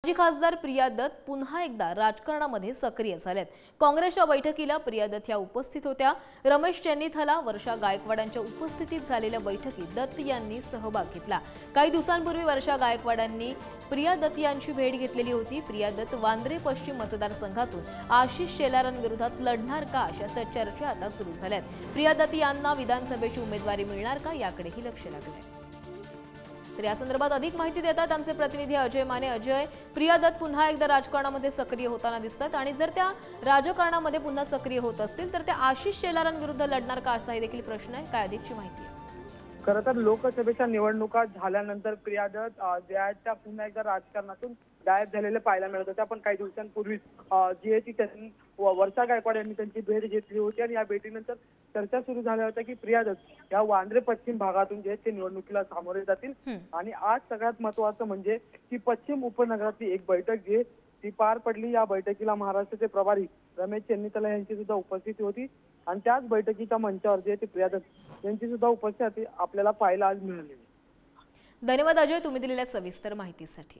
माजी खासदार प्रिया दत्त पुन्हा एकदा राजकारणामध्ये सक्रिय झालेत। काँग्रेसच्या बैठकीला प्रिया दत्त या उपस्थित होत्या। रमेश चेन्नीथला, वर्षा गायकवाडांच्या उपस्थितीत झालेल्या बैठकीत दत्त यांनी सहभाग घेतला। काही दिवसांपूर्वी वर्षा गायकवाडांनी प्रिया दत्त यांची भेट घेतलेली होती। प्रिया दत्त वांद्रे पश्चिम मतदारसंघातून आशिष शेलारांविरोधात लढणार का, अशा चर्चा आता सुरू झाल्यात। प्रिया दत्त यांना विधानसभेची उमेदवारी मिळणार का, याकडेही लक्ष लागलंय। तर या संदर्भात अधिक माहिती देतात आमचे प्रतिनिधी अजय माने। अजय, प्रिया दत्त पुन्हा एकदा राजकारणामध्ये सक्रिय होताना दिसतात आणि जर त्या राजकारणामध्ये पुन्हा सक्रिय होत असतील तर त्या आशिष शेलारांविरुद्ध लढणार का, असाही देखील प्रश्न आहे। काय अधिकची माहिती आहे? खरं तर लोकसभेच्या निवडणुका झाल्यानंतर प्रिया दत्त त्या पुन्हा एकदा राजकारणातून गायब झालेले पाहायला मिळत होते। आपण काही दिवसांपूर्वी जी आहे ती त्यांनी वर्षा गायकवाड यांनी त्यांची भेट घेतली होती आणि या भेटीनंतर चर्चा सुरू झाल्या होत्या की प्रिया दत्त या वांद्रे पश्चिम भागातून जे ते निवडणुकीला सामोरे जातील। आणि आज सगळ्यात महत्त्वाचं म्हणजे की पश्चिम उपनगरातली एक बैठक जी ती पार पडली। या बैठकीला महाराष्ट्राचे प्रभारी रमेश चेन्नीथला यांची सुद्धा उपस्थिती होती आणि त्याच बैठकीच्या मंचावर जे ते प्रिया दत्त यांची सुद्धा उपस्थिती आपल्याला पाहायला आज मिळाली। धन्यवाद अजय, तुम्ही दिलेल्या सविस्तर माहितीसाठी।